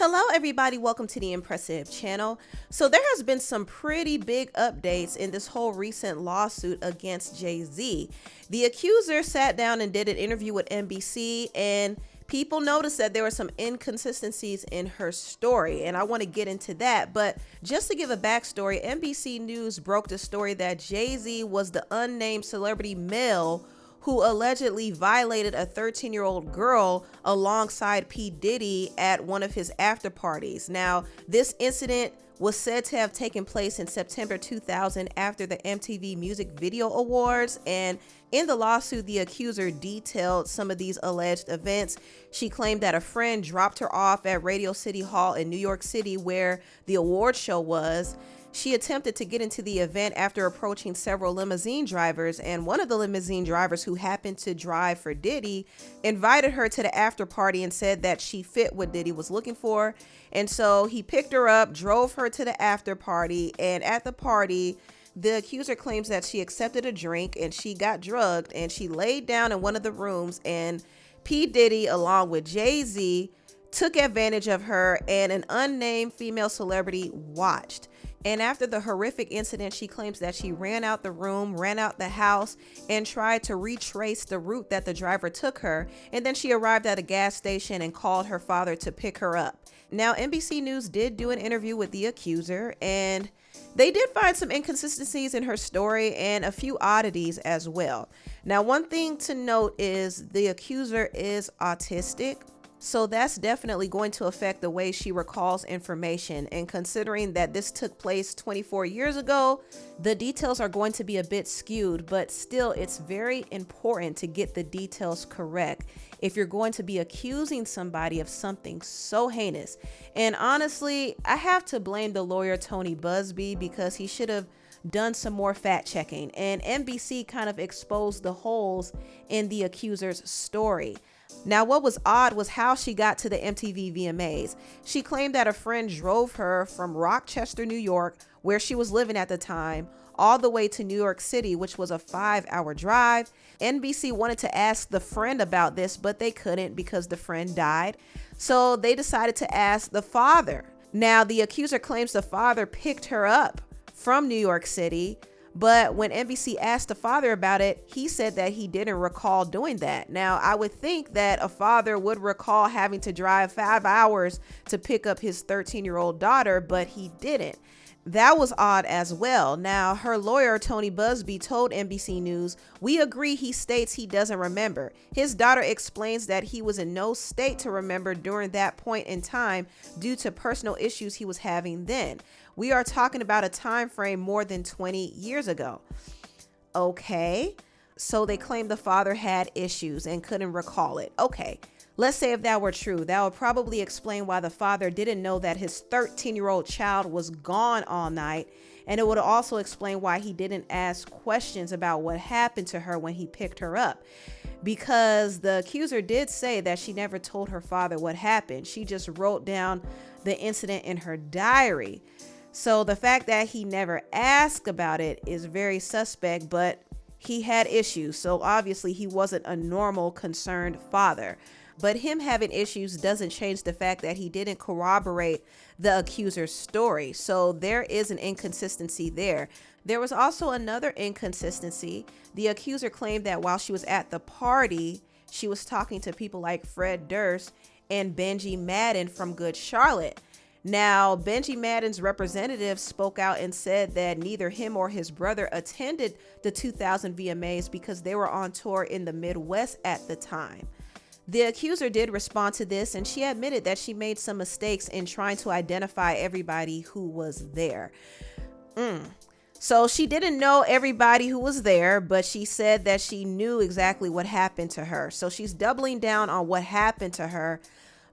Hello everybody, welcome to the Empressive channel. So there has been some pretty big updates in this whole recent lawsuit against Jay Z. The accuser sat down and did an interview with NBC, and people noticed that there were some inconsistencies in her story, and I want to get into that. But just to give a backstory, NBC News broke the story that Jay Z was the unnamed celebrity male who allegedly violated a 13-year-old girl alongside P. Diddy at one of his after parties. Now, this incident was said to have taken place in September 2000 after the MTV Music Video Awards, and in the lawsuit, the accuser detailed some of these alleged events. She claimed that a friend dropped her off at Radio City Hall in New York City, where the award show was. She attempted to get into the event after approaching several limousine drivers, and one of the limousine drivers, who happened to drive for Diddy, invited her to the after party and said that she fit what Diddy was looking for. And so he picked her up, drove her to the after party, and at the party, the accuser claims that she accepted a drink and she got drugged, and she laid down in one of the rooms, and P. Diddy, along with Jay Z, took advantage of her, and an unnamed female celebrity watched. And after the horrific incident, she claims that she ran out the room, ran out the house, and tried to retrace the route that the driver took her. And then she arrived at a gas station and called her father to pick her up. Now, NBC News did do an interview with the accuser, and they did find some inconsistencies in her story and a few oddities as well. Now, one thing to note is the accuser is autistic. So that's definitely going to affect the way she recalls information. And considering that this took place 24 years ago, the details are going to be a bit skewed, but still it's very important to get the details correct if you're going to be accusing somebody of something so heinous. And honestly, I have to blame the lawyer Tony Buzbee, because he should have done some more fact checking, and NBC kind of exposed the holes in the accuser's story. Now, what was odd was how she got to the MTV VMAs. She claimed that a friend drove her from Rochester, New York, where she was living at the time, all the way to New York City, which was a 5-hour drive. NBC wanted to ask the friend about this, but they couldn't because the friend died. So they decided to ask the father. Now, the accuser claims the father picked her up from New York City, but when NBC asked the father about it, he said that he didn't recall doing that. Now, I would think that a father would recall having to drive 5 hours to pick up his 13-year-old daughter, but he didn't. That was odd as well. Now, her lawyer, Tony Buzbee, told NBC News, "We agree he states he doesn't remember. His daughter explains that he was in no state to remember during that point in time due to personal issues he was having then. We are talking about a time frame more than 20 years ago." Okay, so they claim the father had issues and couldn't recall it. Okay, let's say if that were true, that would probably explain why the father didn't know that his 13-year-old child was gone all night. And it would also explain why he didn't ask questions about what happened to her when he picked her up. Because the accuser did say that she never told her father what happened. She just wrote down the incident in her diary. So the fact that he never asked about it is very suspect, but he had issues. So obviously he wasn't a normal, concerned father. But him having issues doesn't change the fact that he didn't corroborate the accuser's story. So there is an inconsistency there. There was also another inconsistency. The accuser claimed that while she was at the party, she was talking to people like Fred Durst and Benji Madden from Good Charlotte. Now, Benji Madden's representative spoke out and said that neither him or his brother attended the 2000 VMAs because they were on tour in the Midwest at the time. The accuser did respond to this, and she admitted that she made some mistakes in trying to identify everybody who was there. So she didn't know everybody who was there, but she said that she knew exactly what happened to her. So she's doubling down on what happened to her.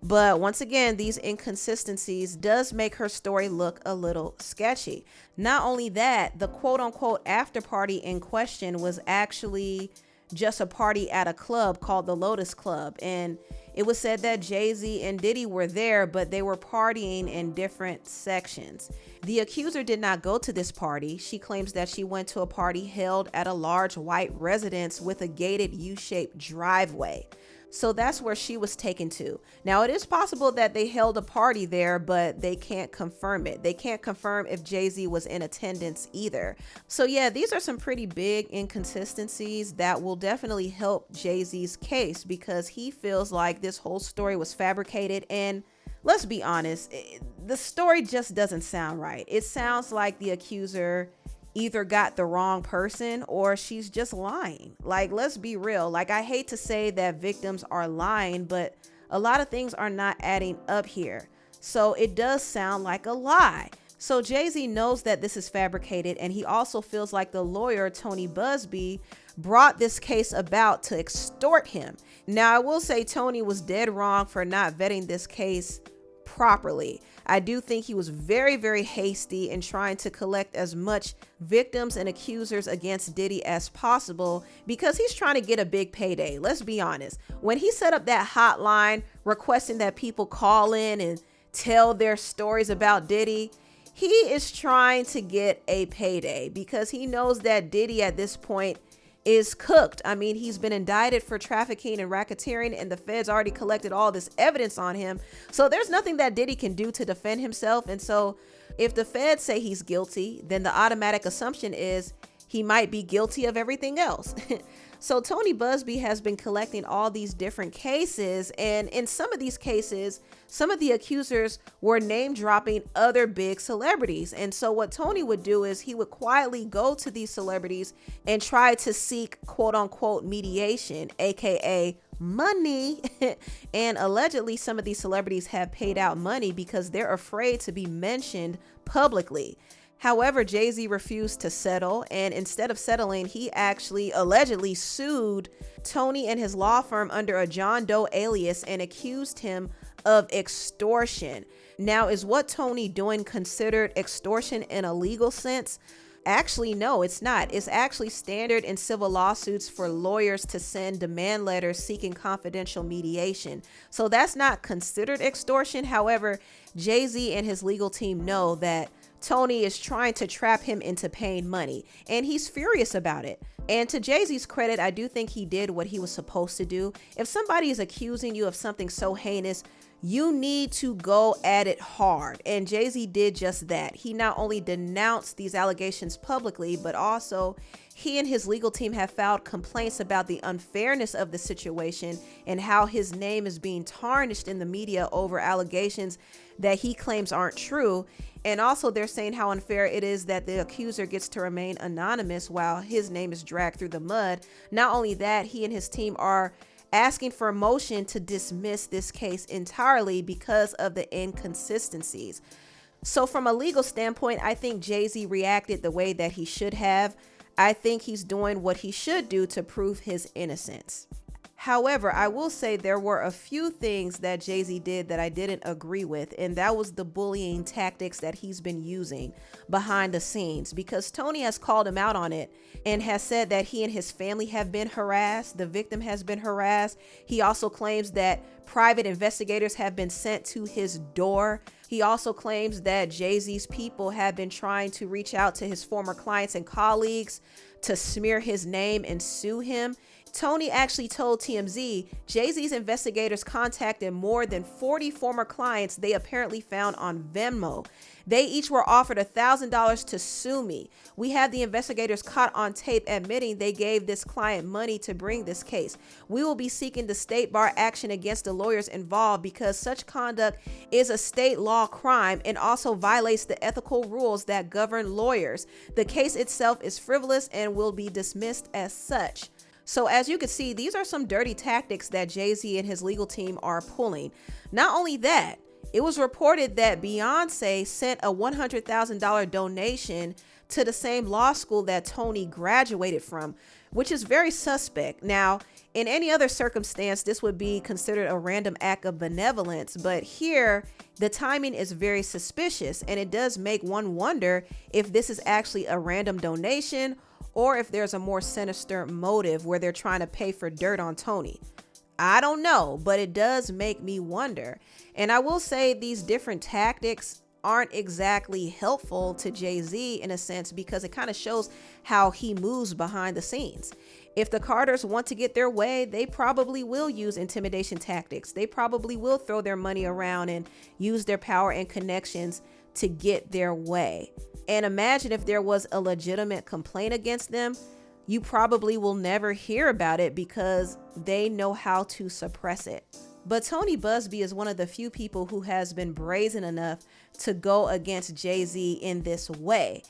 But once again, these inconsistencies does make her story look a little sketchy. Not only that, the quote unquote after party in question was actually just a party at a club called the Lotus Club. And it was said that Jay Z and Diddy were there, but they were partying in different sections. The accuser did not go to this party. She claims that she went to a party held at a large white residence with a gated U-shaped driveway. So that's where she was taken to. Now, it is possible that they held a party there, but they can't confirm it. They can't confirm if Jay Z was in attendance either. So yeah, these are some pretty big inconsistencies that will definitely help Jay Z's case, because he feels like this whole story was fabricated. And let's be honest, the story just doesn't sound right. It sounds like the accuser either got the wrong person or she's just lying. Like, let's be real. Like, I hate to say that victims are lying, but a lot of things are not adding up here. So it does sound like a lie. So Jay Z knows that this is fabricated, and he also feels like the lawyer, Tony Buzbee, brought this case about to extort him. Now, I will say Tony was dead wrong for not vetting this case properly. I do think he was very, very hasty in trying to collect as much victims and accusers against Diddy as possible, because he's trying to get a big payday. Let's be honest. When he set up that hotline requesting that people call in and tell their stories about Diddy, he is trying to get a payday, because he knows that Diddy at this point is cooked. I mean, he's been indicted for trafficking and racketeering, and the feds already collected all this evidence on him. So there's nothing that Diddy can do to defend himself. And so if the feds say he's guilty, then the automatic assumption is he might be guilty of everything else. So Tony Buzbee has been collecting all these different cases, and in some of these cases, some of the accusers were name dropping other big celebrities. And so what Tony would do is he would quietly go to these celebrities and try to seek quote unquote mediation, aka money. And allegedly some of these celebrities have paid out money because they're afraid to be mentioned publicly. However, Jay Z refused to settle, and instead of settling, he actually allegedly sued Tony and his law firm under a John Doe alias and accused him of extortion. Now, is what Tony doing considered extortion in a legal sense? Actually, no, it's not. It's actually standard in civil lawsuits for lawyers to send demand letters seeking confidential mediation. So that's not considered extortion. However, Jay Z and his legal team know that Tony is trying to trap him into paying money, and he's furious about it. And to Jay Z's credit, I do think he did what he was supposed to do. If somebody is accusing you of something so heinous, you need to go at it hard. And Jay Z did just that. He not only denounced these allegations publicly, but also he and his legal team have filed complaints about the unfairness of the situation and how his name is being tarnished in the media over allegations that he claims aren't true. And also they're saying how unfair it is that the accuser gets to remain anonymous while his name is dragged through the mud. Not only that, he and his team are asking for a motion to dismiss this case entirely because of the inconsistencies. So from a legal standpoint, I think Jay Z reacted the way that he should have. I think he's doing what he should do to prove his innocence. However, I will say there were a few things that Jay Z did that I didn't agree with, and that was the bullying tactics that he's been using behind the scenes, because Tony has called him out on it and has said that he and his family have been harassed. The victim has been harassed. He also claims that private investigators have been sent to his door. He also claims that Jay Z's people have been trying to reach out to his former clients and colleagues to smear his name and sue him. Tony actually told TMZ Jay Z's investigators contacted more than 40 former clients they apparently found on Venmo. They each were offered $1,000 to sue me. We have the investigators caught on tape admitting they gave this client money to bring this case. We will be seeking the state bar action against the lawyers involved because such conduct is a state law crime and also violates the ethical rules that govern lawyers. The case itself is frivolous and will be dismissed as such. So as you can see, these are some dirty tactics that Jay Z and his legal team are pulling. Not only that, it was reported that Beyonce sent a $100,000 donation to the same law school that Tony graduated from, which is very suspect. Now, in any other circumstance, this would be considered a random act of benevolence, but here the timing is very suspicious, and it does make one wonder if this is actually a random donation or if there's a more sinister motive where they're trying to pay for dirt on Tony. I don't know, but it does make me wonder. And I will say these different tactics aren't exactly helpful to Jay Z in a sense, because it kind of shows how he moves behind the scenes. If the Carters want to get their way, they probably will use intimidation tactics. They probably will throw their money around and use their power and connections to get their way. And imagine if there was a legitimate complaint against them, you probably will never hear about it because they know how to suppress it. But Tony Buzbee is one of the few people who has been brazen enough to go against Jay Z in this way.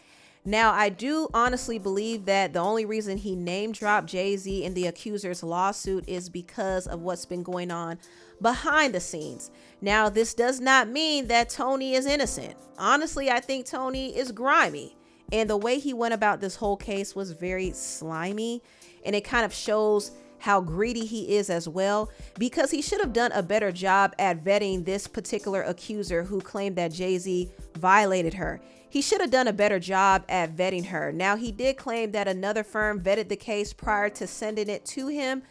Now, I do honestly believe that the only reason he name dropped Jay Z in the accuser's lawsuit is because of what's been going on behind the scenes. Now, this does not mean that Tony is innocent. Honestly, I think Tony is grimy. And the way he went about this whole case was very slimy. And it kind of shows how greedy he is as well, because he should have done a better job at vetting this particular accuser who claimed that Jay Z violated her. He should have done a better job at vetting her. Now, he did claim that another firm vetted the case prior to sending it to him.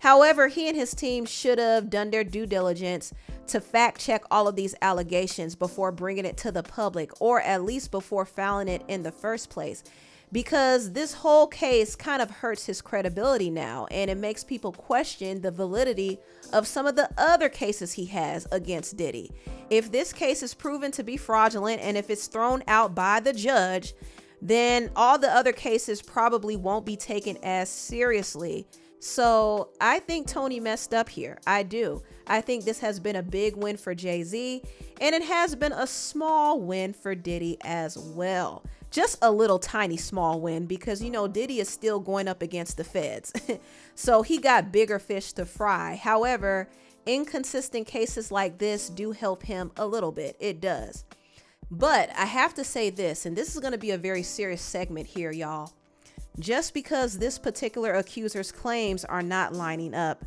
However, he and his team should have done their due diligence to fact check all of these allegations before bringing it to the public, or at least before filing it in the first place. Because this whole case kind of hurts his credibility now, and it makes people question the validity of some of the other cases he has against Diddy. If this case is proven to be fraudulent and if it's thrown out by the judge, then all the other cases probably won't be taken as seriously. So I think Tony messed up here. I do. I think this has been a big win for Jay Z, and it has been a small win for Diddy as well. Just a little tiny small win because, you know, Diddy is still going up against the feds. So he got bigger fish to fry. However, inconsistent cases like this do help him a little bit. It does. But I have to say this, and this is going to be a very serious segment here, y'all. Just because this particular accuser's claims are not lining up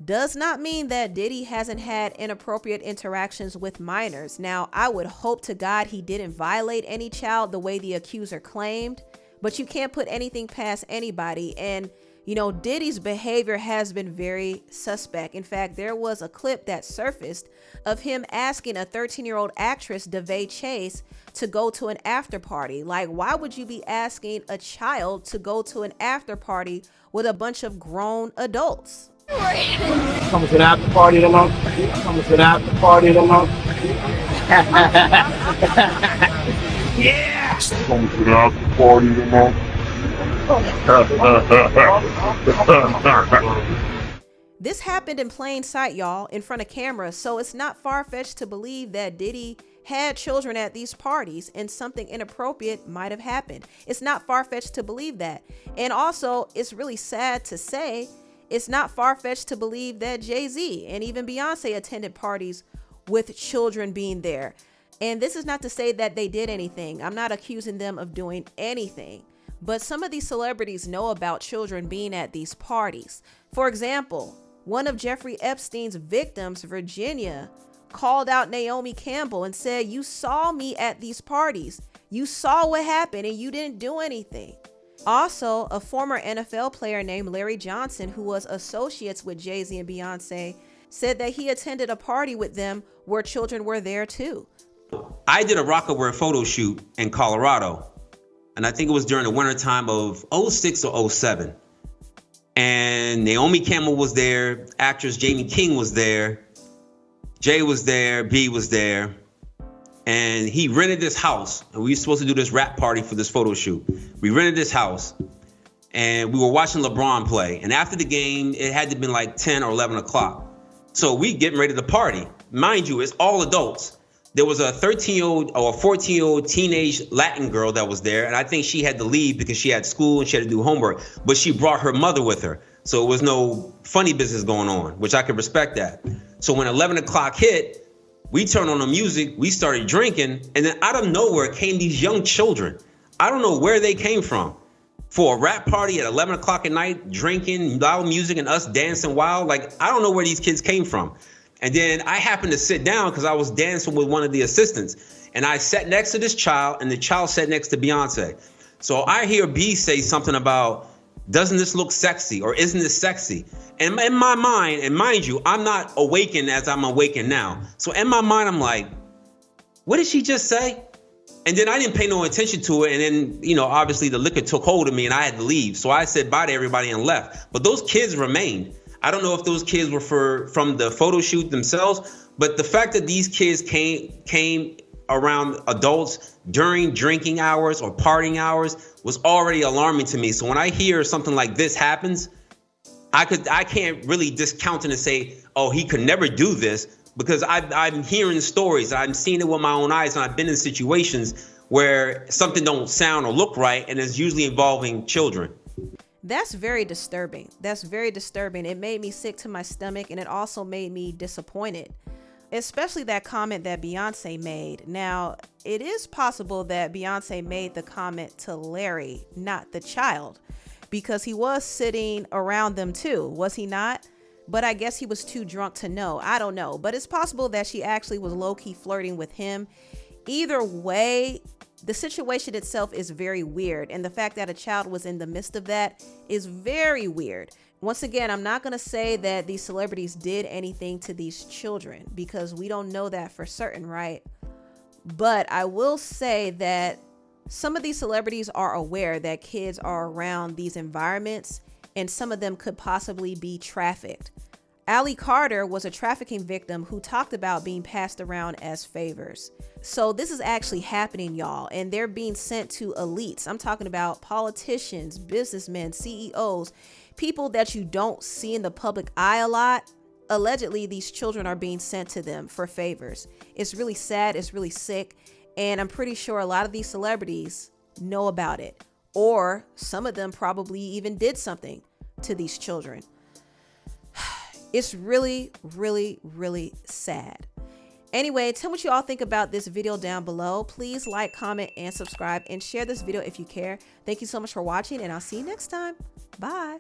does not mean that Diddy hasn't had inappropriate interactions with minors. Now, I would hope to God he didn't violate any child the way the accuser claimed, but you can't put anything past anybody. And, you know, Diddy's behavior has been very suspect. In fact, there was a clip that surfaced of him asking a 13-year-old actress, Devay Chase, to go to an after party. Like, why would you be asking a child to go to an after party with a bunch of grown adults? Coming to the after party tomorrow. Coming to the after party tomorrow. Yeah. Coming to the after party tomorrow. This happened in plain sight, y'all, in front of cameras. So it's not far-fetched to believe that Diddy had children at these parties and something inappropriate might have happened. It's not far-fetched to believe that. And also, it's really sad to say, it's not far-fetched to believe that Jay Z and even Beyonce attended parties with children being there. And this is not to say that they did anything. I'm not accusing them of doing anything. But some of these celebrities know about children being at these parties. For example, one of Jeffrey Epstein's victims, Virginia, called out Naomi Campbell and said, "You saw me at these parties. You saw what happened and you didn't do anything." Also, a former NFL player named Larry Johnson, who was associates with Jay Z and Beyonce, said that he attended a party with them where children were there too. I did a Rockaware photo shoot in Colorado, and I think it was during the wintertime of 06 or 07. And Naomi Campbell was there, actress Jamie King was there, Jay was there, B was there. And he rented this house, and we were supposed to do this rap party for this photo shoot. We rented this house, and we were watching LeBron play. And after the game, it had to be like 10 or 11 o'clock. So we getting ready to party. Mind you, it's all adults. There was a 13-year-old or a 14-year-old teenage Latin girl that was there, and I think she had to leave because she had school and she had to do homework. But she brought her mother with her, so it was no funny business going on, which I could respect that. So when 11 o'clock hit, we turned on the music, we started drinking, and then out of nowhere came these young children. I don't know where they came from. For a rap party at 11 o'clock at night, drinking, loud music, and us dancing wild. Like, I don't know where these kids came from. And then I happened to sit down because I was dancing with one of the assistants. And I sat next to this child, and the child sat next to Beyonce. So I hear B say something about, "Doesn't this look sexy?" or "Isn't this sexy?" And in my mind, and mind you, I'm not awakened as I'm awakened now. So in my mind, I'm like, what did she just say? And then I didn't pay no attention to it. And then, you know, obviously the liquor took hold of me and I had to leave. So I said bye to everybody and left. But those kids remained. I don't know if those kids were from the photo shoot themselves, but the fact that these kids came around adults during drinking hours or partying hours was already alarming to me. So when I hear something like this happens, I can't really discount it and say, oh, he could never do this, because I'm hearing stories, I'm seeing it with my own eyes, and I've been in situations where something don't sound or look right, and it's usually involving children. That's very disturbing. That's very disturbing. It made me sick to my stomach, and it also made me disappointed, especially that comment that Beyonce made. Now, it is possible that Beyonce made the comment to Larry, not the child, because he was sitting around them too, was he not? But I guess he was too drunk to know. I don't know. But it's possible that she actually was low-key flirting with him. Either way, the situation itself is very weird. And the fact that a child was in the midst of that is very weird. Once again, I'm not going to say that these celebrities did anything to these children, because we don't know that for certain, right? But I will say that some of these celebrities are aware that kids are around these environments, and some of them could possibly be trafficked. Allie Carter was a trafficking victim who talked about being passed around as favors. So this is actually happening, y'all, and they're being sent to elites. I'm talking about politicians, businessmen, CEOs, people that you don't see in the public eye a lot. Allegedly, these children are being sent to them for favors. It's really sad. It's really sick. And I'm pretty sure a lot of these celebrities know about it, or some of them probably even did something to these children. It's really, really, really sad. Anyway, tell me what you all think about this video down below. Please like, comment, and subscribe, and share this video if you care. Thank you so much for watching, and I'll see you next time. Bye.